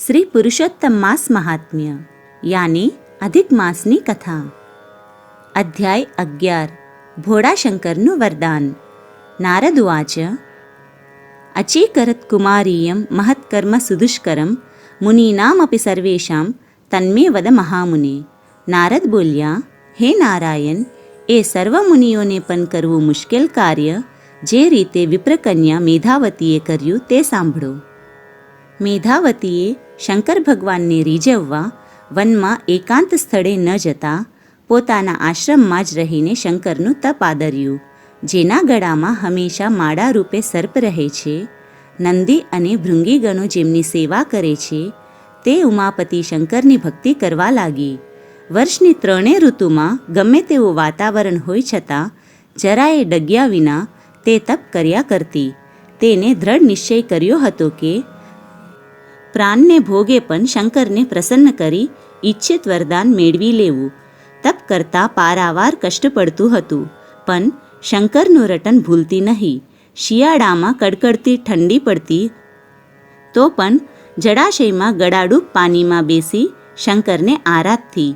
શ્રી પુરુષોત્તમ માસ મહાત્મ્ય યાની અધિક માસની કથા. અધ્યાય 11. ભોળાશંકરનું વરદાન. નારદ ઉવાચ. અચીકરત કુમારીયમ મહત્કર્મ સુદુષ્કરમ મુનીનામપી સર્વેષામ તન્મે વદ મહામુને. નારદ બોલ્યા, હે નારાયણ, એ સર્વ મુનિઓને પણ કરવું મુશ્કેલ કાર્ય જે રીતે વિપ્રકન્યા મેધાવતીએ કર્યું તે સાંભળો. મેધાવતીએ શંકર ભગવાનને રીઝવવા વનમાં એકાંત સ્થળે ન જતા પોતાના આશ્રમમાં જ રહીને શંકરનું તપ આદર્યું, જેના ગળામાં હંમેશા માળા રૂપે સર્પ રહે છે. નંદી અને ભૃંગીગણો જેમની સેવા કરે છે તે ઉમાપતિ શંકરની ભક્તિ કરવા લાગી. વર્ષની 3 ઋતુમાં ગમે તેવું વાતાવરણ હોય છતાં જરાએ ડગ્યા વિના તે તપ કર્યા કરતી. તેને દ્રઢ નિશ્ચય કર્યો હતો કે પ્રાણને ભોગે પણ શંકરને પ્રસન્ન કરી ઈચ્છિત વરદાન મેળવી લેવું. તપ કરતાં પારાવાર કષ્ટ પડતું હતું, પણ શંકરનું રટન ભૂલતી નહીં. શિયાળામાં કડકડતી ઠંડી પડતી તો પણ જળાશયમાં ગળાડૂબ પાણીમાં બેસી શંકરને આરાધતી.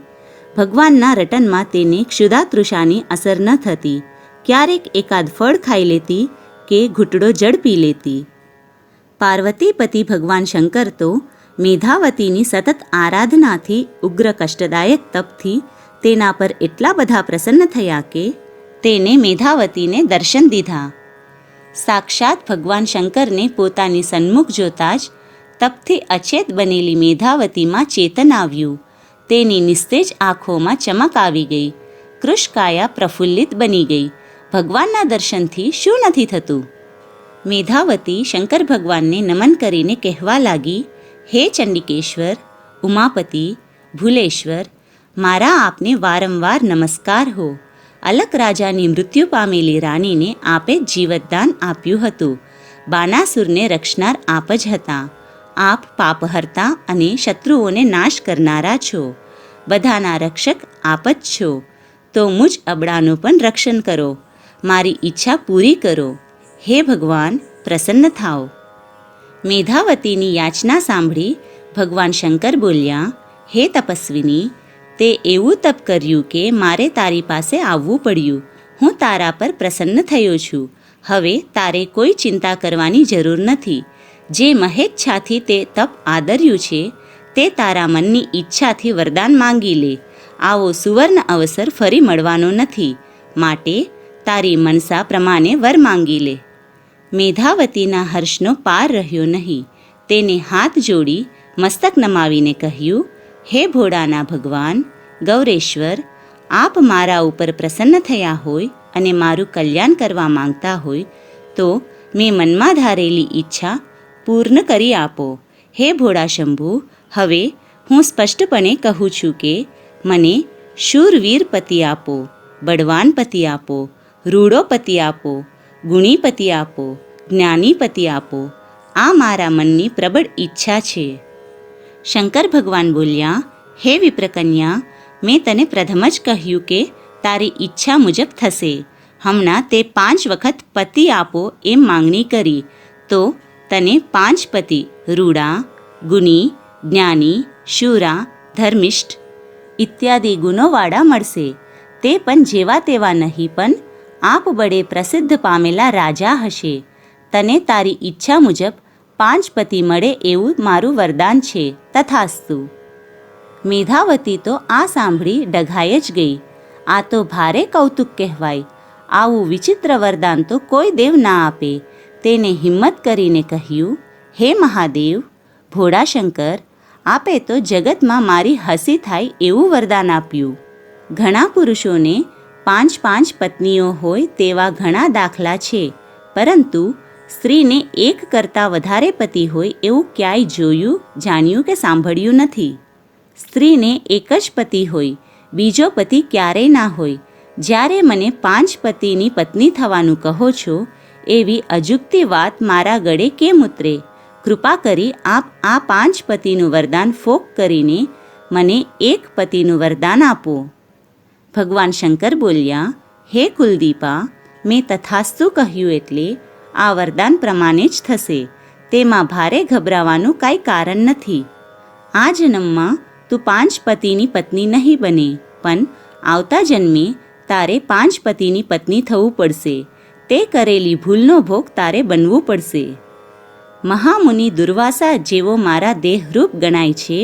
ભગવાનના રટનમાં તેને ક્ષુધાતૃષાની અસર ન થતી. ક્યારેક એકાદ ફળ ખાઈ લેતી કે ઘૂંટડો જળ પી લેતી. પાર્વતીપતિ ભગવાન શંકર તો મેધાવતીની સતત આરાધનાથી ઉગ્ર કષ્ટદાયક તપથી તેના પર એટલા બધા પ્રસન્ન થયા કે તેને મેધાવતીને દર્શન દીધા. સાક્ષાત ભગવાન શંકરને પોતાની સન્મુખ જોતા જ તપથી અચેત બનેલી મેધાવતીમાં ચેતન આવ્યું. તેની નિસ્તેજ આંખોમાં ચમક આવી ગઈ. કૃશકાયા પ્રફુલ્લિત બની ગઈ. ભગવાનના દર્શનથી શું નથી થતું? મેધાવતી શંકર ભગવાનને નમન કરીને કહેવા લાગી, હે ચંડિકેશ્વર, ઉમાપતિ, ભૂલેશ્વર, મારા આપને વારંવાર નમસ્કાર હો. અલક રાજાની મૃત્યુ પામેલી રાણીને આપે જીવતદાન આપ્યું હતું. બાનાસુરને રક્ષનાર આપ જ હતા. આપ પાપહર્તા અને શત્રુઓને નાશ કરનારા છો. બધાના રક્ષક આપ જ છો. તો મુજ અબળાનું પણ રક્ષણ કરો. મારી ઈચ્છા પૂરી કરો. હે ભગવાન, પ્રસન્ન થાઓ. મેધાવતીની યાચના સાંભળી ભગવાન શંકર બોલ્યા, હે તપસ્વિની, તે એવું તપ કર્યું કે મારે તારી પાસે આવવું પડ્યું. હું તારા પર પ્રસન્ન થયો છું. હવે તારે કોઈ ચિંતા કરવાની જરૂર નથી. જે મહેચ્છાથી તે તપ આદર્યું છે તે તારા મનની ઈચ્છાથી વરદાન માંગી લે. આવો સુવર્ણ અવસર ફરી મળવાનો નથી. માટે તારી મનસા પ્રમાણે વર માંગી લે. મેધાવતીના હર્ષનો પાર રહ્યો નહીં. તેને હાથ જોડી મસ્તક નમાવીને કહ્યું, હે ભોળાના ભગવાન ગૌરેશ્વર, આપ મારા ઉપર પ્રસન્ન થયા હોય અને મારું કલ્યાણ કરવા માંગતા હોય તો મેં મનમાં ધારેલી ઈચ્છા પૂર્ણ કરી આપો. હે ભોળા શંભુ, હવે હું સ્પષ્ટપણે કહું છું કે મને શૂરવીર પતિ આપો, બળવાન પતિ આપો, રૂડો પતિ આપો, ગુણી પતિ આપો, જ્ઞાની પતિ આપો. આ મારા મનની પ્રબળ ઈચ્છા છે. શંકર ભગવાન બોલ્યા, હે વિપ્રકન્યા, મેં તને પ્રથમ જ કહ્યું કે તારી ઈચ્છા મુજબ થશે. હમણાં તે 5 વખત પતિ આપો એમ માંગણી કરી તો તને 5 પતિ રૂડા, ગુણી, જ્ઞાની, શૂરા, ધર્મિષ્ઠ ઇત્યાદિ ગુણોવાળા મળશે. તે પણ જેવા તેવા નહીં, પણ આપ બળે પ્રસિદ્ધ પામેલા રાજા હશે. તને તારી ઈચ્છા મુજબ 5 પતિ મળે એવું મારું વરદાન છે. તથાસ્તુ. મેધાવતી તો આ સાંભળી ડઘાઈ જ ગઈ. આ તો ભારે કૌતુક કહેવાય. આવું વિચિત્ર વરદાન તો કોઈ દેવ ના આપે. તેને હિંમત કરીને કહ્યું, હે મહાદેવ, ભોળાશંકર, આપે તો જગતમાં મારી હસી થાય એવું વરદાન આપ્યું. ઘણા પુરુષોને 5 પત્નીઓ હોય તેવા ઘણા દાખલા છે, પરંતુ સ્ત્રીને 1 કરતાં વધારે પતિ હોય એવું ક્યાંય જોયું, જાણ્યું કે સાંભળ્યું નથી. સ્ત્રીને 1 જ પતિ હોય, બીજો પતિ ક્યારેય ના હોય. જ્યારે મને 5 પતિની પત્ની થવાનું કહો છો, એવી અજુગતી વાત મારા ગળે કેમ ઉતરે? કૃપા કરી આપ આ 5 પતિનું વરદાન ફોક કરીને મને 1 પતિનું વરદાન આપો. ભગવાન શંકર બોલ્યા, હે કુલદીપા, મેં તથાસ્તુ કહ્યું એટલે આ વરદાન પ્રમાણે જ થશે. તેમાં ભારે ગભરાવાનું કાંઈ કારણ નથી. આ જન્મમાં તું 5 પતિની પત્ની નહીં બને, પણ આવતા જન્મે તારે 5 પતિની પત્ની થવું પડશે. તે કરેલી ભૂલનો ભોગ તારે બનવું પડશે. મહામુનિ દુર્વાસા જેવો મારા દેહરૂપ ગણાય છે,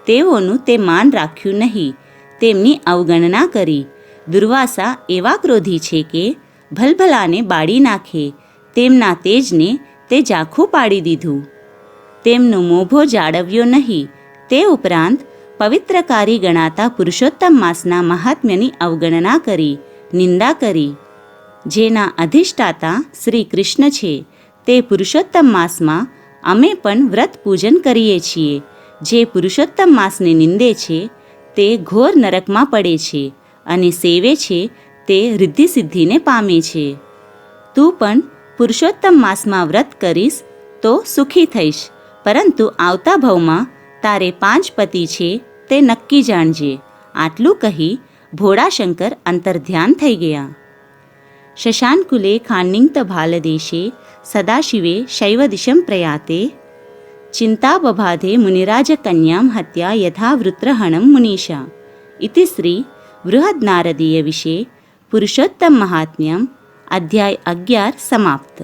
તેઓનું તે માન રાખ્યું નહીં, તેમની અવગણના કરી. દુર્વાસા એવા ક્રોધી છે કે ભલભલાને બાળી નાખે, તેમના તેજને તે ઝાંખું પાડી દીધું. તેમનો મોભો જાળવ્યો નહીં. તે ઉપરાંત પવિત્રકારી ગણાતા પુરુષોત્તમ માસના મહાત્મ્યની અવગણના કરી, નિંદા કરી. જેના અધિષ્ઠાતા શ્રી કૃષ્ણ છે, તે પુરુષોત્તમ માસમાં અમે પણ વ્રત પૂજન કરીએ છીએ. જે પુરુષોત્તમ માસને નિંદે છે તે ઘોર નરકમાં પડે છે, અને સેવે છે તે રિદ્ધિ સિદ્ધિને પામે છે. તું પણ પુરુષોત્તમ માસમાં વ્રત કરીશ તો સુખી થઈશ, પરંતુ આવતા ભવમાં તારે 5 પતિ છે તે નક્કી જાણજે. આટલું કહી ભોળાશંકર અંતર્ધ્યાન થઈ ગયા. શશાંકુલે ખાન્નિંત ભાલદેશે સદાશિવે શૈવદિશમ પ્રયાતે ચિંતાબબાધે મુનિરાજ કન્યામ હત્યા યથા વૃત્રહણમ મુનિષા. ઇતિ શ્રી બૃહદનારદીય વિશે પુરુષોત્તમ મહાત્મ્યમ અધ્યાય 11 સમાપ્ત.